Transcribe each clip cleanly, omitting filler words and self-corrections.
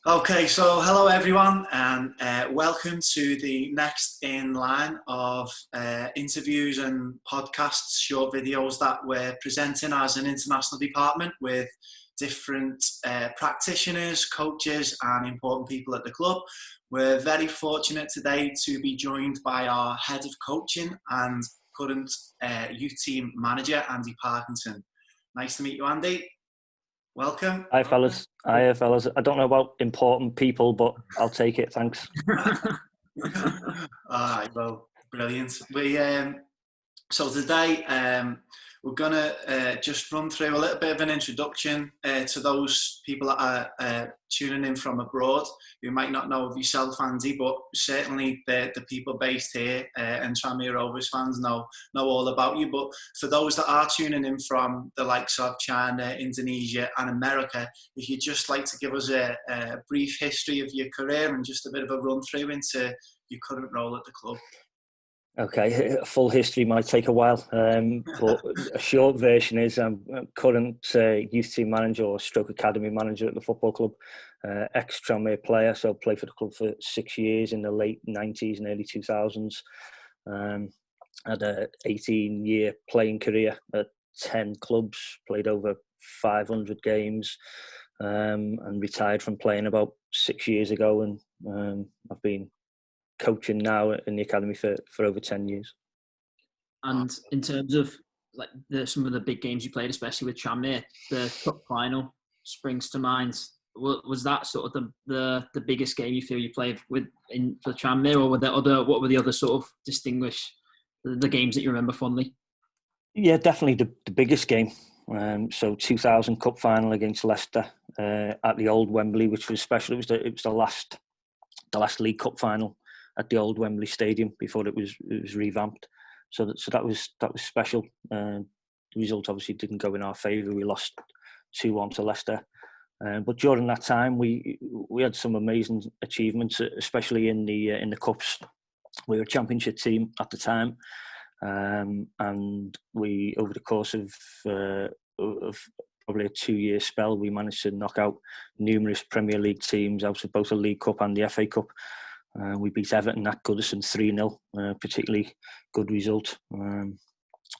Okay, so hello everyone, and welcome to the next in line of interviews and podcasts, short videos that we're presenting as an international department with different practitioners, coaches, and important people at the club. We're very fortunate today to be joined by our head of coaching and current youth team manager, Andy Parkinson. Nice to meet you, Andy. Welcome. Hi, fellas. Hi, fellas. I don't know about important people, but I'll take it. Thanks. All right, well, brilliant. So today we're going to just run through a little bit of an introduction to those people that are tuning in from abroad who might not know of yourself, Andy, but certainly the people based here and Tranmere Rovers fans know all about you. But for those that are tuning in from the likes of China, Indonesia and America, if you'd just like to give us a brief history of your career and just a bit of a run through into your current role at the club. Okay, a full history might take a while, but a short version is I'm current youth team manager or stroke academy manager at the football club, ex-Tranmere player, so played for the club for 6 years in the late 90s and early 2000s. Had a 18-year playing career at 10 clubs, played over 500 games, and retired from playing about 6 years ago, and I've been coaching now in the academy for over 10 years. And in terms of like some of the big games you played, especially with Tranmere, the cup final springs to mind. Was that sort of the biggest game you feel you played for Tranmere, or what were the other sort of the games that you remember fondly? Yeah, definitely the biggest game. So 2000 cup final against Leicester at the old Wembley, which was special. It was the last League Cup final at the old Wembley Stadium before it was revamped. So that was special. The result obviously didn't go in our favour. We lost 2-1 to Leicester. But during that time, we had some amazing achievements, especially in the cups. We were a championship team at the time, and we, over the course of probably a 2-year spell, we managed to knock out numerous Premier League teams out of both the League Cup and the FA Cup. We beat Everton at Goodison 3-0, particularly good result.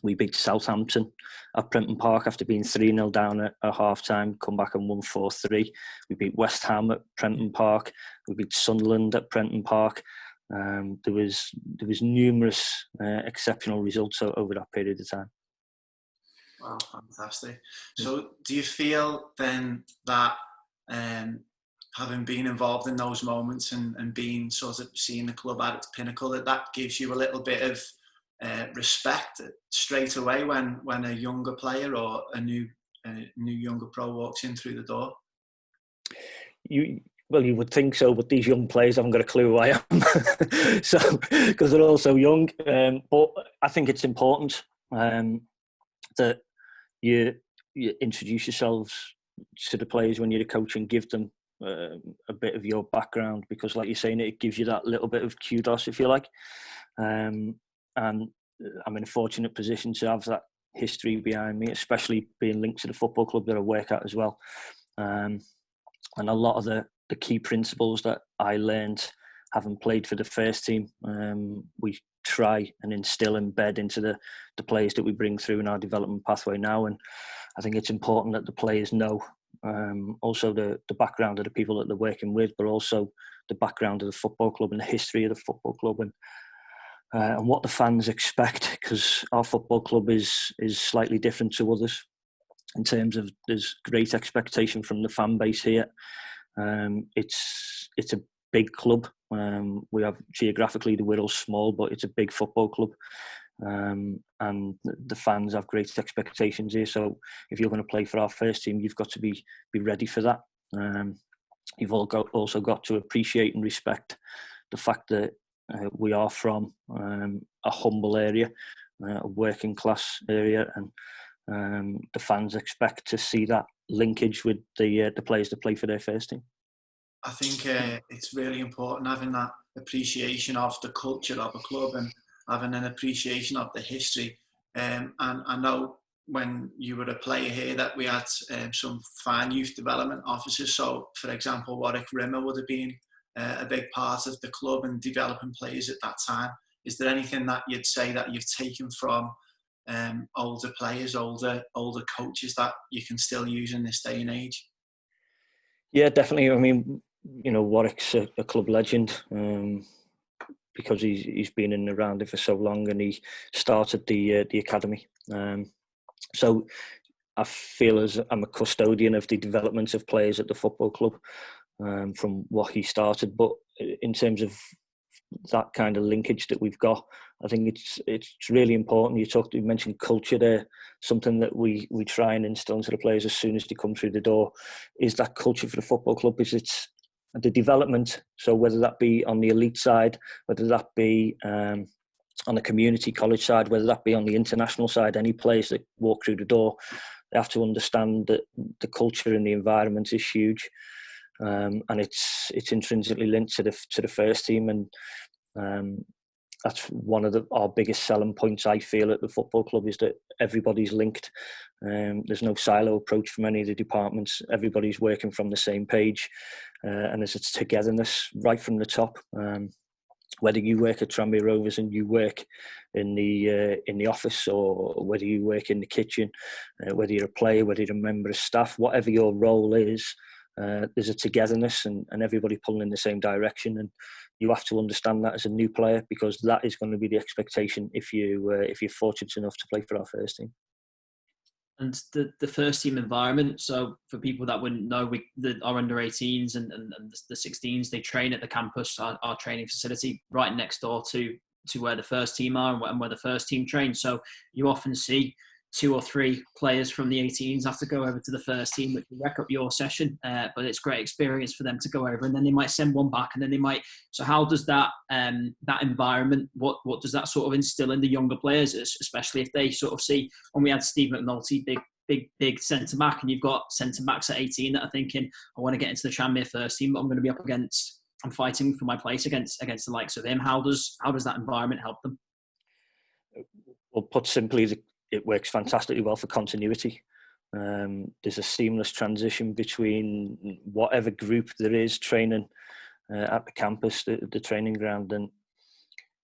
We beat Southampton at Prenton Park after being 3-0 down at half-time, come back and won 4-3. We beat West Ham at Prenton Park. We beat Sunderland at Prenton Park. There was numerous exceptional results over that period of time. Wow, fantastic. So do you feel then that having been involved in those moments and being sort of seeing the club at its pinnacle, that gives you a little bit of respect straight away when a younger player or a new younger pro walks in through the door? You would think so, but these young players haven't got a clue who I am. So, because they're all so young. But I think it's important that you introduce yourselves to the players when you're a coach and give them a bit of your background, because like you're saying, it gives you that little bit of kudos, if you like. And I'm in a fortunate position to have that history behind me, especially being linked to the football club that I work at as well. And a lot of the key principles that I learned having played for the first team, we try and embed into the players that we bring through in our development pathway now. And I think it's important that the players know also the background of the people that they're working with, but also the background of the football club and the history of the football club, and what the fans expect, because our football club is slightly different to others in terms of there's great expectation from the fan base here. It's a big club. We have geographically the Wirral's small, but it's a big football club. And the fans have great expectations here. So if you're going to play for our first team, you've got to be ready for that. You've also got to appreciate and respect the fact that we are from a humble area, a working class area, and the fans expect to see that linkage with the players that play for their first team. I think it's really important having that appreciation of the culture of a club and having an appreciation of the history. And I know when you were a player here that we had some fine youth development officers. So, for example, Warwick Rimmer would have been a big part of the club and developing players at that time. Is there anything that you'd say that you've taken from older players, older coaches that you can still use in this day and age? Yeah, definitely. I mean, Warwick's a club legend because he's been in and around it for so long, and he started the academy. So I feel as I'm a custodian of the development of players at the football club from what he started. But in terms of that kind of linkage that we've got, I think it's really important. You mentioned culture there. Something that we try and instill into the players as soon as they come through the door is that culture for the football club. Is it's the development. So whether that be on the elite side, whether that be on the community college side, whether that be on the international side, any players that walk through the door, they have to understand that the culture and the environment is huge, and it's intrinsically linked to the first team, and that's one of our biggest selling points, I feel, at the football club, is that everybody's linked. There's no silo approach from any of the departments. Everybody's working from the same page, and there's a togetherness right from the top. Whether you work at Tranmere Rovers and you work in the office, or whether you work in the kitchen, whether you're a player, whether you're a member of staff, whatever your role is, there's a togetherness and everybody pulling in the same direction. And you have to understand that as a new player, because that is going to be the expectation if you're fortunate enough to play for our first team. And the first team environment, so for people that wouldn't know, our under 18s and the 16s, they train at the campus, our training facility, right next door to where the first team are and where the first team trains. So you often see 2 or 3 players from the 18s have to go over to the first team, which will wreck up your session. But it's great experience for them to go over, and then they might send one back, and then they might. So how does that environment? What does that sort of instill in the younger players, especially if they sort of see, when we had Steve McNulty, big centre back, and you've got centre backs at 18 that are thinking, I want to get into the Tranmere first team, but I'm going to be up against, I'm fighting for my place against the likes of him. How does that environment help them? Well, put simply, it works fantastically well for continuity. There's a seamless transition between whatever group there is training at the campus, the training ground, and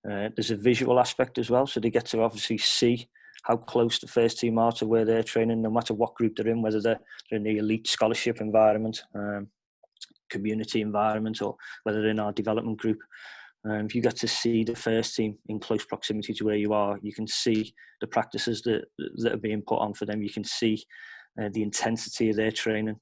there's a visual aspect as well. So they get to obviously see how close the first team are to where they're training, no matter what group they're in, whether they're in the elite scholarship environment, community environment, or whether they're in our development group. If you get to see the first team in close proximity to where you are, you can see the practices that are being put on for them. You can see the intensity of their training.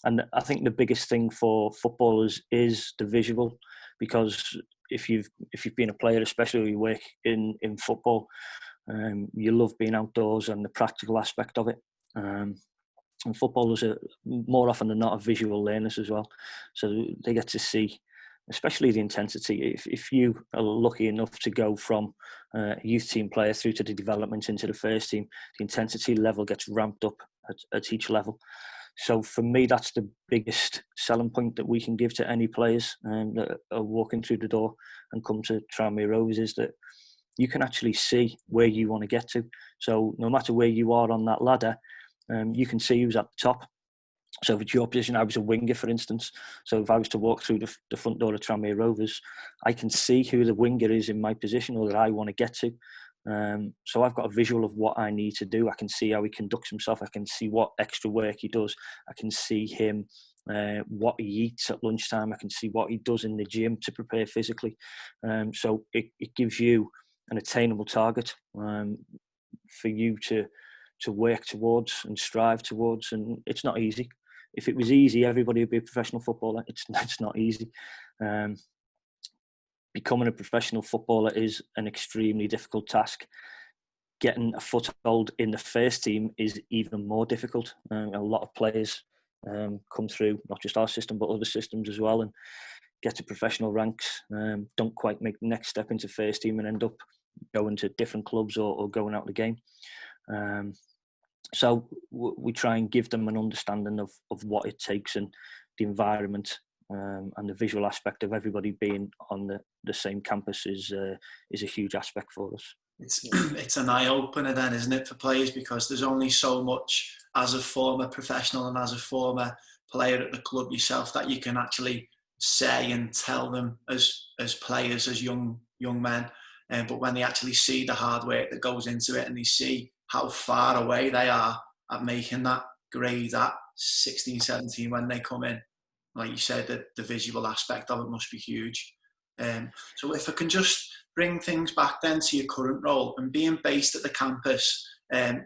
And I think the biggest thing for footballers is the visual, because if you've been a player, especially you work in football, you love being outdoors and the practical aspect of it. And footballers are more often than not visual learners as well. So they get to see, especially the intensity. If you are lucky enough to go from a youth team player through to the development into the first team, the intensity level gets ramped up at each level. So for me, that's the biggest selling point that we can give to any players that are walking through the door and come to Tranmere Rovers, is that you can actually see where you want to get to. So no matter where you are on that ladder, you can see who's at the top. So if it's your position, I was a winger, for instance. So if I was to walk through the front door of Tranmere Rovers, I can see who the winger is in my position, or that I want to get to. So I've got a visual of what I need to do. I can see how he conducts himself. I can see what extra work he does. I can see him, what he eats at lunchtime. I can see what he does in the gym to prepare physically. So it gives you an attainable target for you to work towards and strive towards. And it's not easy. If it was easy, everybody would be a professional footballer. It's not easy. Becoming a professional footballer is an extremely difficult task. Getting a foothold in the first team is even more difficult. A lot of players come through, not just our system, but other systems as well, and get to professional ranks, don't quite make the next step into first team and end up going to different clubs or going out of the game. So we try and give them an understanding of what it takes, and the environment and the visual aspect of everybody being on the same campus is a huge aspect for us. It's it's an eye opener then, isn't it, for players, because there's only so much as a former professional and as a former player at the club yourself that you can actually say and tell them as players, as young men. But when they actually see the hard work that goes into it, and they see how far away they are at making that grade at 16, 17 when they come in, like you said, the visual aspect of it must be huge. So if I can just bring things back then to your current role, and being based at the campus,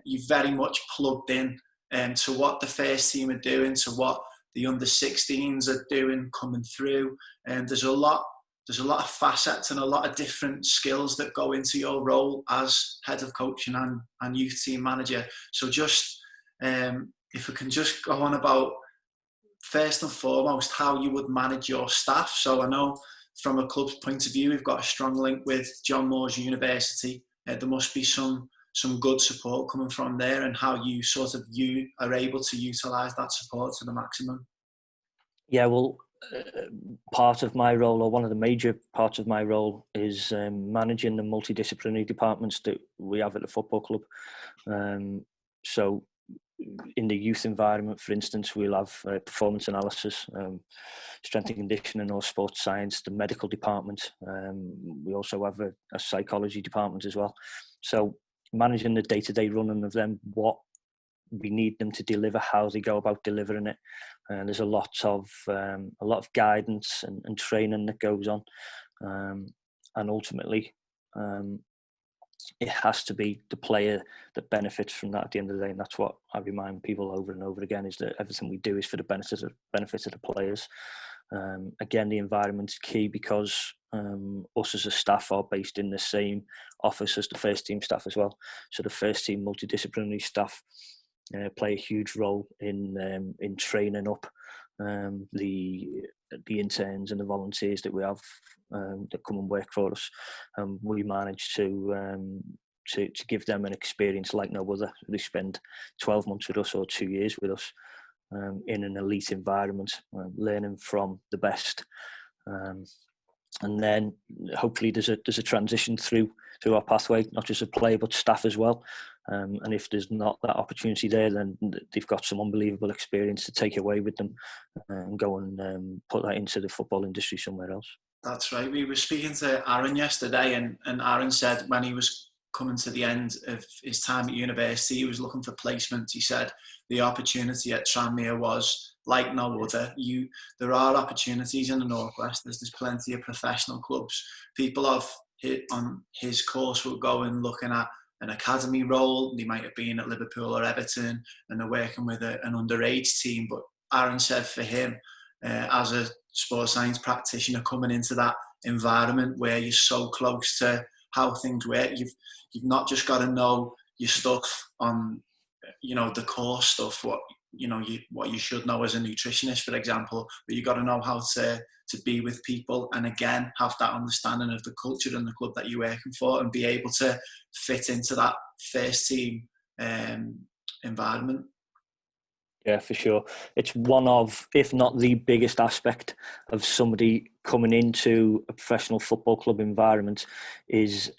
you've very much plugged in to what the first team are doing, to what the under-16s are doing coming through. And there's a lot of facets and a lot of different skills that go into your role as head of coaching and youth team manager. So just if we can just go on about, first and foremost, how you would manage your staff. So I know from a club's point of view, we've got a strong link with John Moores University. There must be some good support coming from there, and how you are able to utilise that support to the maximum. Yeah, well, part of my role, or one of the major parts of my role, is managing the multidisciplinary departments that we have at the football club. So in the youth environment, for instance, we'll have performance analysis, strength and conditioning or sports science, the medical department. We also have a psychology department as well. So managing the day-to-day running of them, what we need them to deliver, how they go about delivering it. And there's a lot of guidance and training that goes on. And ultimately, it has to be the player that benefits from that at the end of the day. And that's what I remind people over and over again, is that everything we do is for the benefit of the players. Again, the environment's key, because us as a staff are based in the same office as the first team staff as well. So the first team multidisciplinary staff play a huge role in training up the interns and the volunteers that we have that come and work for us. We manage to give them an experience like no other. They spend 12 months with us or 2 years with us in an elite environment, learning from the best. And then hopefully there's a transition through our pathway, not just a player but staff as well. And if there's not that opportunity there, then they've got some unbelievable experience to take away with them and go and put that into the football industry somewhere else. That's right. We were speaking to Aaron yesterday, and Aaron said when he was coming to the end of his time at university, he was looking for placement. He said the opportunity at Tranmere was like no other. There are opportunities in the Northwest. There's plenty of professional clubs. People on his course will go and looking at an academy role. They might have been at Liverpool or Everton, and they're working with an underage team. But Aaron said for him, as a sports science practitioner, coming into that environment where you're so close to how things work, you've not just got to know your stuff on, the core stuff, what you should know as a nutritionist, for example, but you've got to know how to be with people, and again have that understanding of the culture and the club that you're working for, and be able to fit into that first team environment. Yeah, for sure. It's one of, if not the biggest aspect of somebody coming into a professional football club environment, is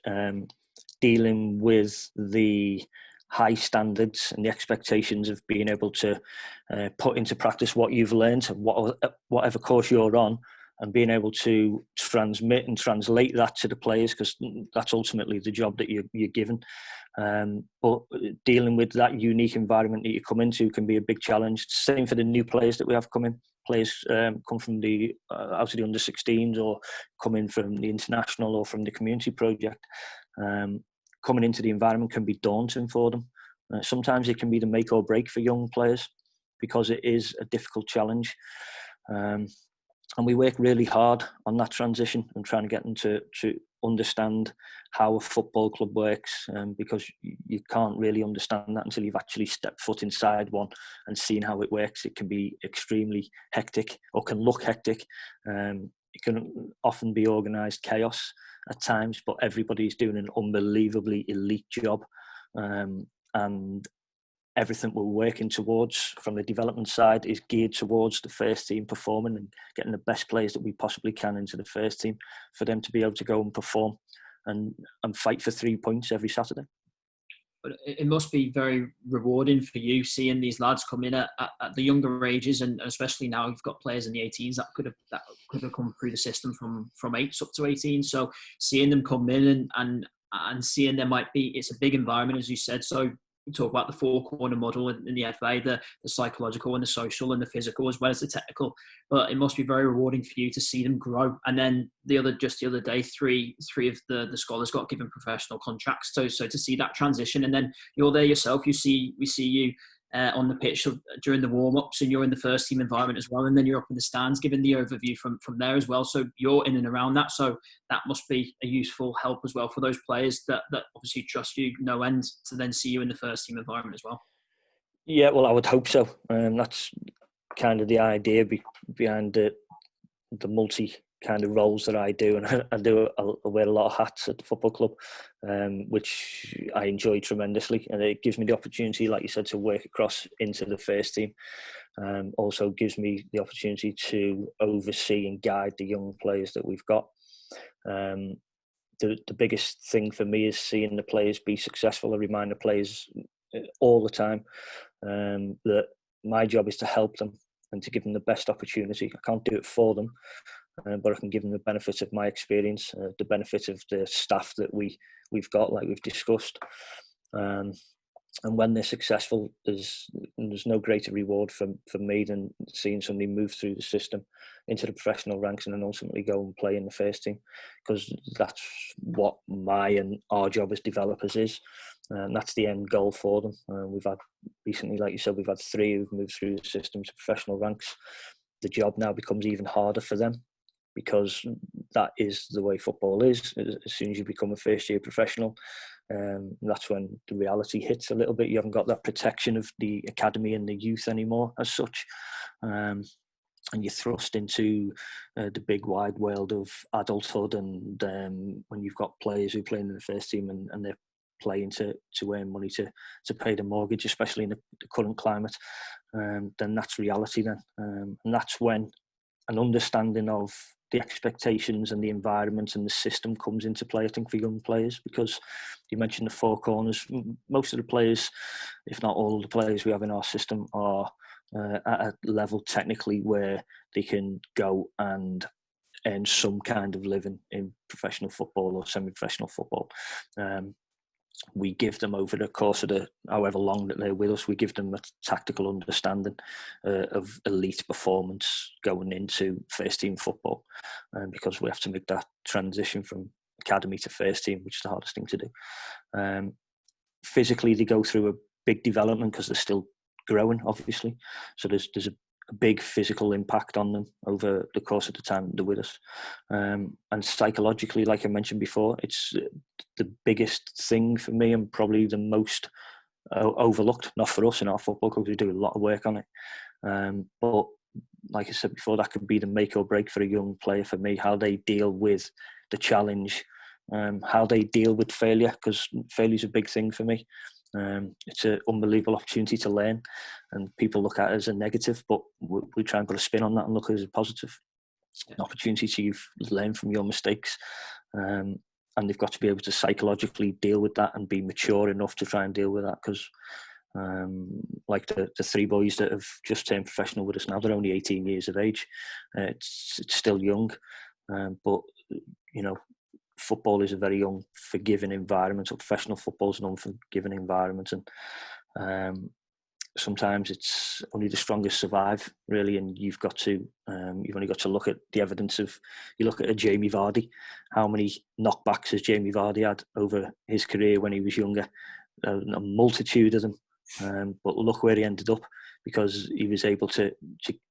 dealing with the high standards and the expectations of being able to put into practice what you've learned, whatever course you're on, and being able to transmit and translate that to the players, because that's ultimately the job that you're given. But dealing with that unique environment that you come into can be a big challenge. Same for the new players that we have coming. Players come from the out of the under-16s, or coming from the international or from the community project. Coming into the environment can be daunting for them. Sometimes it can be the make or break for young players, because it is a difficult challenge. And we work really hard on that transition and trying to get them to understand how a football club works, because you can't really understand that until you've actually stepped foot inside one and seen how it works. It can be extremely hectic, or can look hectic. It can often be organised chaos at times, but everybody's doing an unbelievably elite job. And everything we're working towards from the development side is geared towards the first team performing and getting the best players that we possibly can into the first team, for them to be able to go and perform. and fight for 3 points every Saturday. But it must be very rewarding for you seeing these lads come in at the younger ages, and especially now you've got players in the 18s that could have come through the system from 8 up to 18. So seeing them come in and seeing there might be, it's a big environment, as you said. So we talk about the 4-corner model in the FA, the psychological and the social and the physical as well as the technical. But it must be very rewarding for you to see them grow. And then the other day, three of the scholars got given professional contracts. So to see that transition, and then you're there yourself. We see you on the pitch during the warm-ups, and you're in the first team environment as well, and then you're up in the stands giving the overview from there as well. So you're in and around that, so that must be a useful help as well for those players that obviously trust you no end to then see you in the first team environment as well. Yeah, well, I would hope so. That's kind of the idea behind the multi kind of roles that I do, and I wear a lot of hats at the football club, which I enjoy tremendously, and it gives me the opportunity, like you said, to work across into the first team. Also gives me the opportunity to oversee and guide the young players that we've got. The biggest thing for me is seeing the players be successful. I remind the players all the time that my job is to help them and to give them the best opportunity. I can't do it for them, but I can give them the benefits of my experience, the benefit of the staff that we've got, like we've discussed. And when they're successful, there's no greater reward for me than seeing somebody move through the system into the professional ranks and then ultimately go and play in the first team, because that's what my and our job as developers is. And that's the end goal for them. We've had recently, like you said, we've had 3 who've moved through the system to professional ranks. The job now becomes even harder for them, because that is the way football is. As soon as you become a first-year professional, that's when the reality hits a little bit. You haven't got that protection of the academy and the youth anymore as such. And you're thrust into the big wide world of adulthood, and when you've got players who play in the first team and they're playing to earn money to pay the mortgage, especially in the current climate, then that's reality then. And that's when an understanding of the expectations and the environment and the system comes into play, I think, for young players, because you mentioned the 4 corners. Most of the players, if not all of the players we have in our system, are at a level technically where they can go and earn some kind of living in professional football or semi-professional football. We give them, over the course of however long that they're with us, we give them a tactical understanding of elite performance going into first team football, because we have to make that transition from academy to first team, which is the hardest thing to do. Physically, they go through a big development because they're still growing, obviously. So there's a big physical impact on them over the course of the time they're with us. And psychologically, like I mentioned before, it's the biggest thing for me, and probably the most overlooked, not for us in our football club. We do a lot of work on it. But like I said before, that could be the make or break for a young player for me, how they deal with the challenge, how they deal with failure, because failure is a big thing for me. It's an unbelievable opportunity to learn, and people look at it as a negative, but we try and put a spin on that and look at it as a positive. An opportunity to learn from your mistakes, and they've got to be able to psychologically deal with that and be mature enough to try and deal with that, because like the 3 boys that have just turned professional with us now, they're only 18 years of age. It's still young, but you know, football is a very unforgiving environment, or professional football is an unforgiving environment, and sometimes it's only the strongest survive, really. And you've only got to look at the evidence of, you look at a Jamie Vardy, how many knockbacks has Jamie Vardy had over his career when he was younger? A multitude of them, but look where he ended up, because he was able to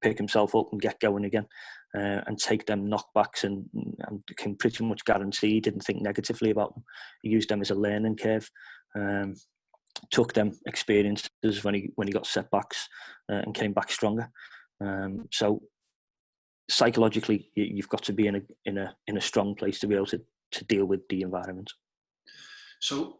pick himself up and get going again, and take them knockbacks, and can pretty much guarantee he didn't think negatively about them. He used them as a learning curve, took them experiences when he got setbacks, and came back stronger. So psychologically, you've got to be in a strong place to be able to deal with the environment. So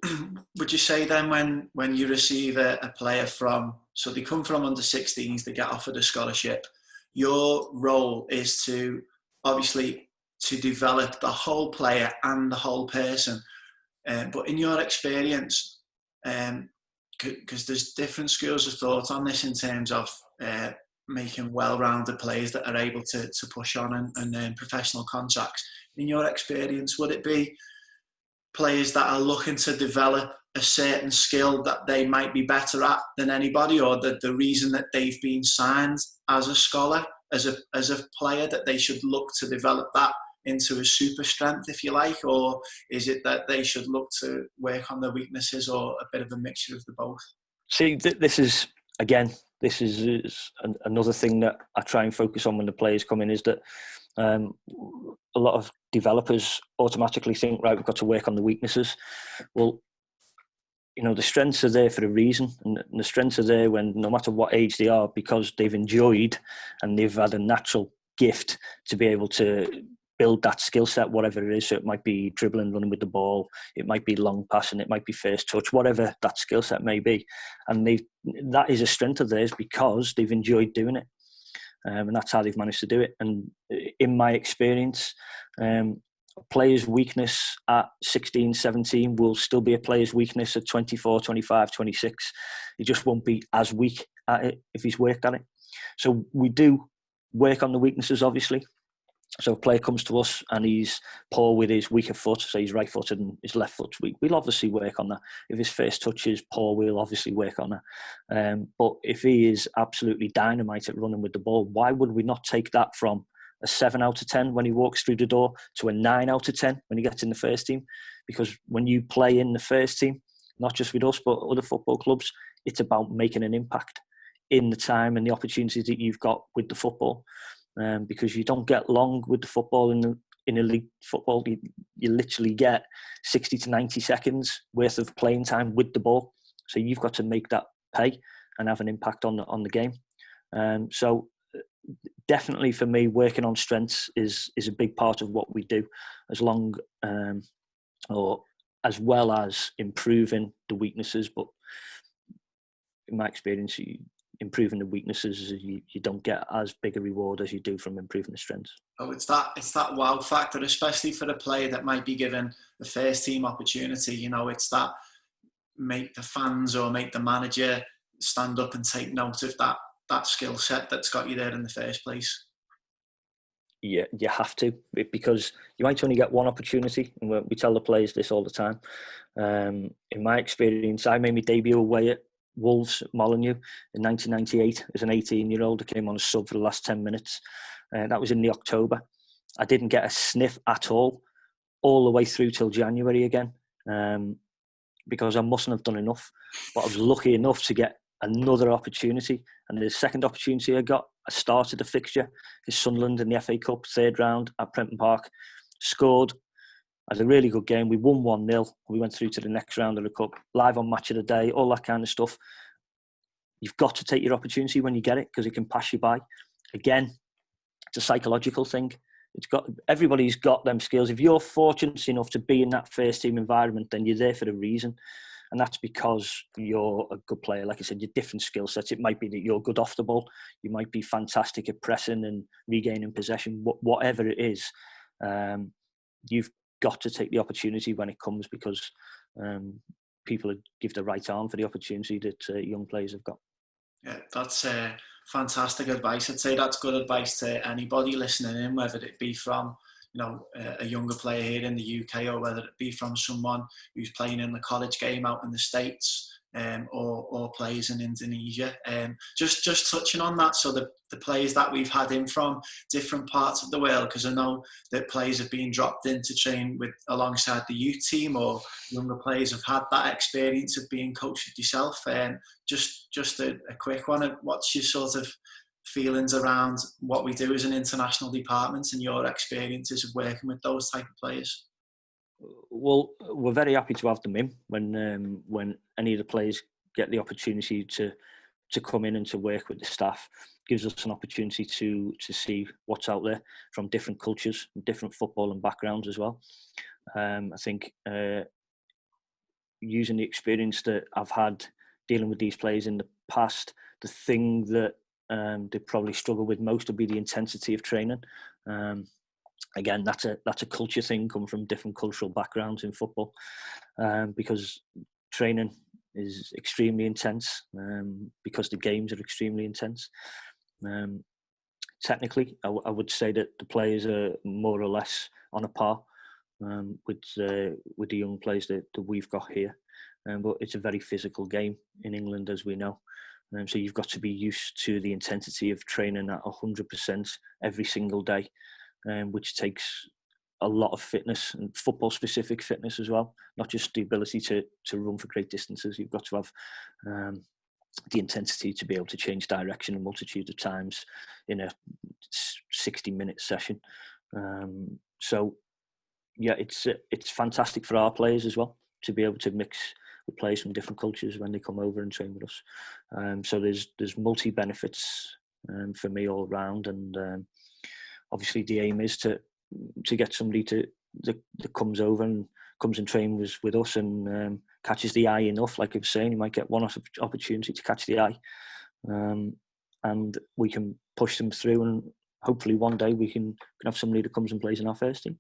would you say then when you receive a player so they come from under 16s, they get offered a scholarship, your role is to obviously to develop the whole player and the whole person. But in your experience, because there's different schools of thought on this in terms of making well-rounded players that are able to push on and earn professional contracts. In your experience, would it be players that are looking to develop a certain skill that they might be better at than anybody, or the reason that they've been signed as a scholar, as a player, that they should look to develop that into a super strength, if you like? Or is it that they should look to work on their weaknesses, or a bit of a mixture of the both? See, this is another thing that I try and focus on when the players come in, is that a lot of developers automatically think, right, we've got to work on the weaknesses. Well, you know, the strengths are there for a reason, and the strengths are there when, no matter what age they are, because they've enjoyed and they've had a natural gift to be able to build that skill set, whatever it is. So it might be dribbling, running with the ball, it might be long passing, it might be first touch, whatever that skill set may be. And that is a strength of theirs because they've enjoyed doing it. And that's how they've managed to do it. And in my experience, a player's weakness at 16, 17 will still be a player's weakness at 24, 25, 26. He just won't be as weak at it if he's worked at it. So we do work on the weaknesses, obviously. So a player comes to us and he's poor with his weaker foot, so he's right-footed and his left foot's weak. We'll obviously work on that. If his first touch is poor, we'll obviously work on that. But if he is absolutely dynamite at running with the ball, why would we not take that from a 7 out of 10 when he walks through the door to a 9 out of 10 when he gets in the first team? Because when you play in the first team, not just with us, but other football clubs, it's about making an impact in the time and the opportunities that you've got with the football. Because you don't get long with the football in elite football. You literally get 60 to 90 seconds worth of playing time with the ball. So you've got to make that pay and have an impact on the game. So definitely for me, working on strengths is a big part of what we do, as well as improving the weaknesses. But in my experience, improving the weaknesses, you don't get as big a reward as you do from improving the strengths. Oh, it's that wow factor, especially for a player that might be given the first team opportunity. You know, it's that make the fans or make the manager stand up and take note of that skill set that's got you there in the first place. Yeah, you have to, because you might only get one opportunity, and we tell the players this all the time. In my experience, I made my debut away at Wolves at Molineux in 1998 as an 18-year-old. I came on a sub for the last 10 minutes. That was in the October. I didn't get a sniff at all the way through till January again, because I mustn't have done enough. But I was lucky enough to get another opportunity, and the second opportunity I got, I started a fixture for Sunderland in the FA Cup, third round at Prenton Park, scored. It was a really good game. We won 1-0. We went through to the next round of the Cup, live on Match of the Day, all that kind of stuff. You've got to take your opportunity when you get it, because it can pass you by. Again, it's a psychological thing. Everybody's got them skills. If you're fortunate enough to be in that first team environment, then you're there for a reason. And that's because you're a good player. Like I said, you're different skill sets. It might be that you're good off the ball. You might be fantastic at pressing and regaining possession. Whatever it is, you've got to take the opportunity when it comes, because people give the right arm for the opportunity that young players have got. Yeah, that's fantastic advice. I'd say that's good advice to anybody listening in, whether it be from a younger player here in the UK, or whether it be from someone who's playing in the college game out in the States, or plays in Indonesia. Just touching on that, so the players that we've had in from different parts of the world, because I know that players have been dropped in to train alongside the youth team, or younger players have had that experience of being coached with yourself. Just a quick one, what's your sort of feelings around what we do as an international department and your experiences of working with those type of players? Well, we're very happy to have them in when any of the players get the opportunity to come in and to work with the staff. Gives us an opportunity to see what's out there from different cultures, different football and backgrounds as well. I think using the experience that I've had dealing with these players in the past, the thing that they probably struggle with most would be the intensity of training. again, that's a culture thing, come from different cultural backgrounds in football, because training is extremely intense, because the games are extremely intense. Technically, I would say that the players are more or less on a par with the young players that we've got here. But it's a very physical game in England, as we know. So you've got to be used to the intensity of training at 100% every single day, which takes a lot of fitness and football-specific fitness as well, not just the ability to run for great distances. You've got to have the intensity to be able to change direction a multitude of times in a 60-minute session. So, yeah, it's fantastic for our players as well to be able to mix with players from different cultures when they come over and train with us. So there's multi-benefits for me all round, and obviously the aim is to get somebody that comes over and comes and trains with us and catches the eye enough. Like I was saying, you might get one opportunity to catch the eye, and we can push them through, and hopefully one day we can have somebody that comes and plays in our first team.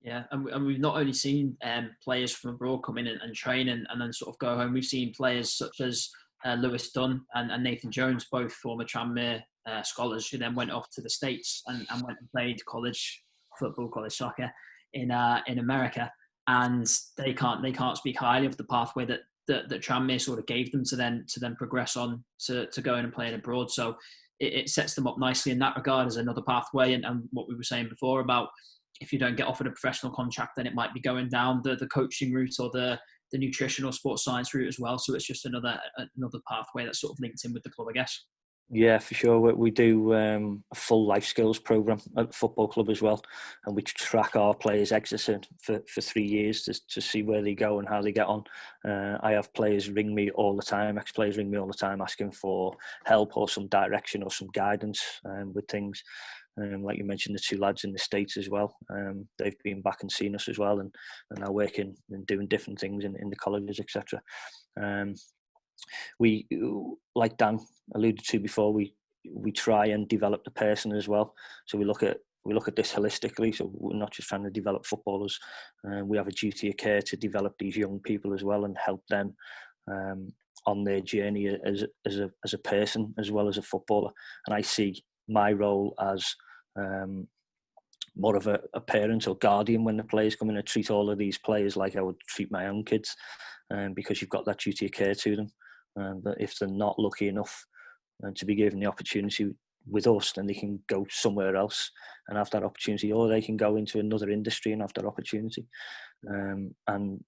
Yeah, and we've not only seen players from abroad come in and train and then sort of go home. We've seen players such as Lewis Dunn and Nathan Jones, both former Tranmere scholars, who then went off to the States and went and played college football, college soccer in America. And they can't speak highly of the pathway that Tranmere sort of gave them to then progress on to going and playing abroad. So it sets them up nicely in that regard as another pathway. And what we were saying before about, if you don't get offered a professional contract, then it might be going down the coaching route or the nutritional sports science route as well. So it's just another pathway that's sort of linked in with the club, I guess. Yeah, for sure. We do a full life skills program at the football club as well, and we track our players' exit for 3 years to see where they go and how they get on. I have players ring me all the time, ex-players ring me all the time asking for help or some direction or some guidance with things. Like you mentioned, the two lads in the States as well. They've been back and seen us as well, and are working and doing different things in the colleges, etc. We, like Dan alluded to before, we try and develop the person as well. So we look at this holistically. So we're not just trying to develop footballers. We have a duty of care to develop these young people as well and help them on their journey as a person as well as a footballer. And I see my role as more of a parent or guardian when the players come in. I treat all of these players like I would treat my own kids, because you've got that duty of care to them. But if they're not lucky enough to be given the opportunity with us, then they can go somewhere else and have that opportunity, or they can go into another industry and have that opportunity. And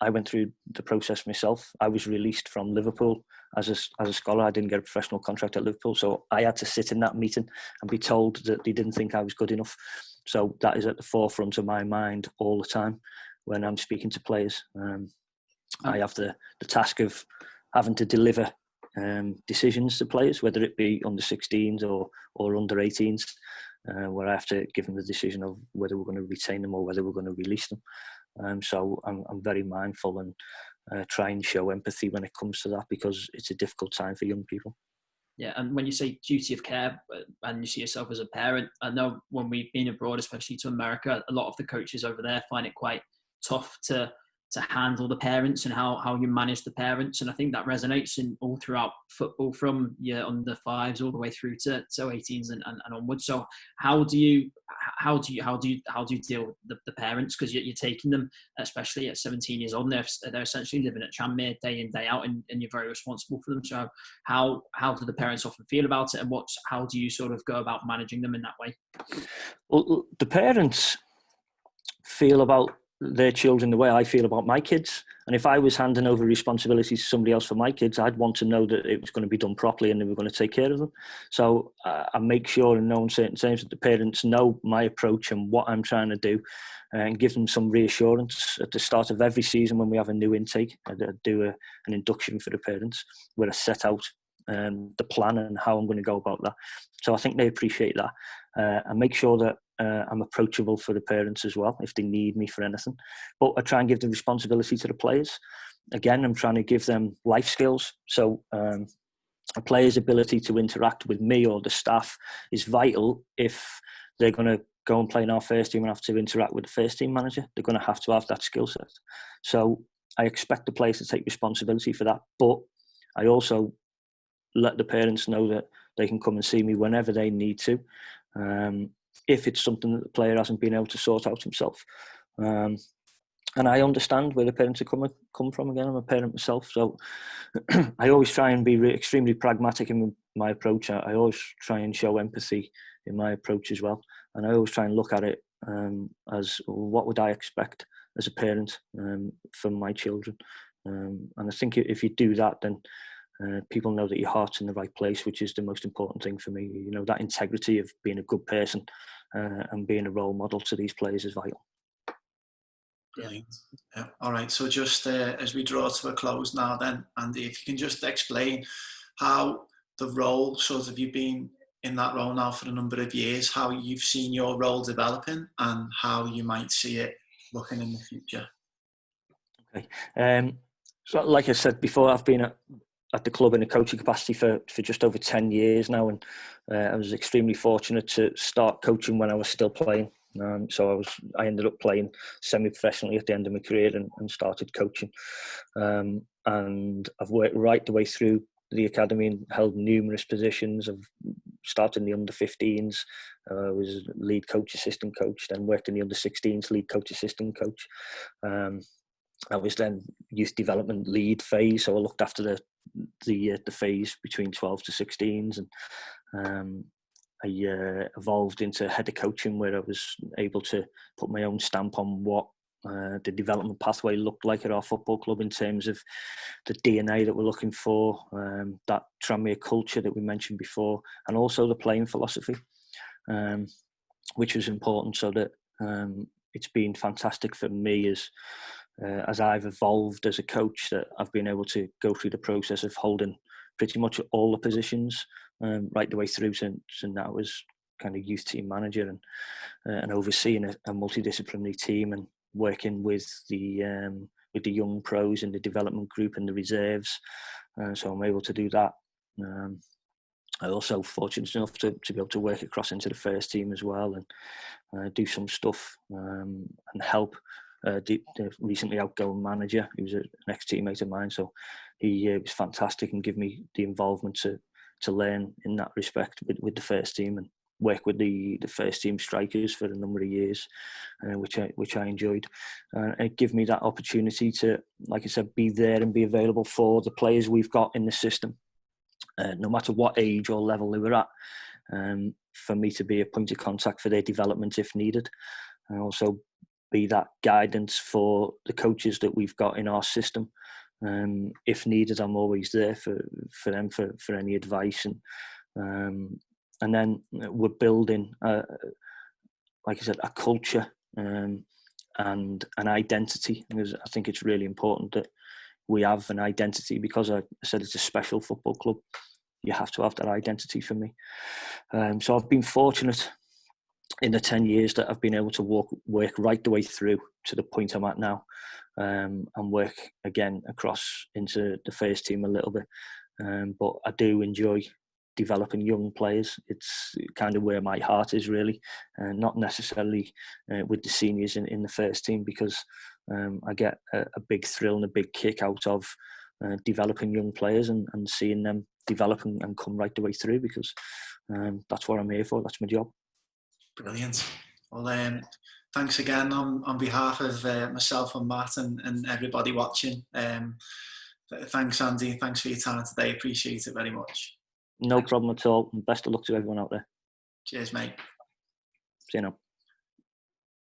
I went through the process myself. I was released from Liverpool as a scholar. I didn't get a professional contract at Liverpool, so I had to sit in that meeting and be told that they didn't think I was good enough. So that is at the forefront of my mind all the time when I'm speaking to players. I have the task of having to deliver decisions to players, whether it be under 16s or under 18s, where I have to give them the decision of whether we're going to retain them or whether we're going to release them. So I'm very mindful and try and show empathy when it comes to that, because it's a difficult time for young people. Yeah, and when you say duty of care and you see yourself as a parent, I know when we've been abroad, especially to America, a lot of the coaches over there find it quite tough to handle the parents and how you manage the parents. And I think that resonates in all throughout football, from your under 5s all the way through to 18s and onwards. So how do you deal with the parents? Because you're taking them, especially at 17 years old, and they're essentially living at Tranmere day in, day out, and you're very responsible for them. So how do the parents often feel about it, and how do you sort of go about managing them in that way? Well, the parents feel about their children the way I feel about my kids. And if I was handing over responsibility to somebody else for my kids, I'd want to know that it was going to be done properly and they were going to take care of them. So I make sure in no uncertain terms that the parents know my approach and what I'm trying to do, and give them some reassurance at the start of every season when we have a new intake. I do an induction for the parents where I set out the plan and how I'm going to go about that. So I think they appreciate that, and make sure that I'm approachable for the parents as well if they need me for anything. But I try and give the responsibility to the players. Again, I'm trying to give them life skills. So a player's ability to interact with me or the staff is vital if they're going to go and play in our first team and have to interact with the first team manager. They're going to have that skill set. So I expect the players to take responsibility for that. But I also let the parents know that they can come and see me whenever they need to, if it's something that the player hasn't been able to sort out himself. And I understand where the parents are come from. Again, I'm a parent myself, so I always try and be extremely pragmatic in my approach. I always try and show empathy in my approach as well, and I always try and look at it as what would I expect as a parent from my children. And I think if you do that, then people know that your heart's in the right place, which is the most important thing for me. You know, that integrity of being a good person and being a role model to these players is vital. Brilliant. Yeah. All right. So just as we draw to a close now, then, Andy, if you can just explain how the role, sort of, you've been in that role now for a number of years, how you've seen your role developing and how you might see it looking in the future. Okay. So, like I said before, I've been at the club in a coaching capacity for just over 10 years now, and I was extremely fortunate to start coaching when I was still playing. So I ended up playing semi-professionally at the end of my career and started coaching. And I've worked right the way through the academy and held numerous positions. I've started in the under-15s, was lead coach, assistant coach, then worked in the under-16s, lead coach, assistant coach. I was then youth development lead phase, so I looked after the phase between 12 to 16s, and I evolved into head of coaching, where I was able to put my own stamp on what the development pathway looked like at our football club in terms of the DNA that we're looking for, that Tranmere culture that we mentioned before, and also the playing philosophy, which was important, so that it's been fantastic for me as I've evolved as a coach, that I've been able to go through the process of holding pretty much all the positions right the way through to now I was kind of youth team manager and overseeing a multidisciplinary team and working with the young pros in the development group and the reserves. So I'm able to do that. I also fortunate enough to be able to work across into the first team as well and do some stuff and help the recently outgoing manager, who was an ex-teammate of mine. So he was fantastic and gave me the involvement to learn in that respect with the first team and work with the first team strikers for a number of years, which I enjoyed. It gave me that opportunity to, like I said, be there and be available for the players we've got in the system, no matter what age or level they were at, for me to be a point of contact for their development if needed, and also be that guidance for the coaches that we've got in our system. If needed, I'm always there for them for any advice, and then we're building, like I said, a culture and an identity, because I think it's really important that we have an identity, because I said it's a special football club. You have to have that identity for me. So I've been fortunate in the 10 years that I've been able to work right the way through to the point I'm at now, and work again across into the first team a little bit. But I do enjoy developing young players. It's kind of where my heart is, really, not necessarily with the seniors in the first team, because I get a big thrill and a big kick out of developing young players and seeing them develop and come right the way through, because that's what I'm here for. That's my job. Brilliant. Well, thanks again on behalf of myself and Matt and everybody watching. Thanks, Andy. Thanks for your time today. Appreciate it very much. No problem at all. Best of luck to everyone out there. Cheers, mate. See you now.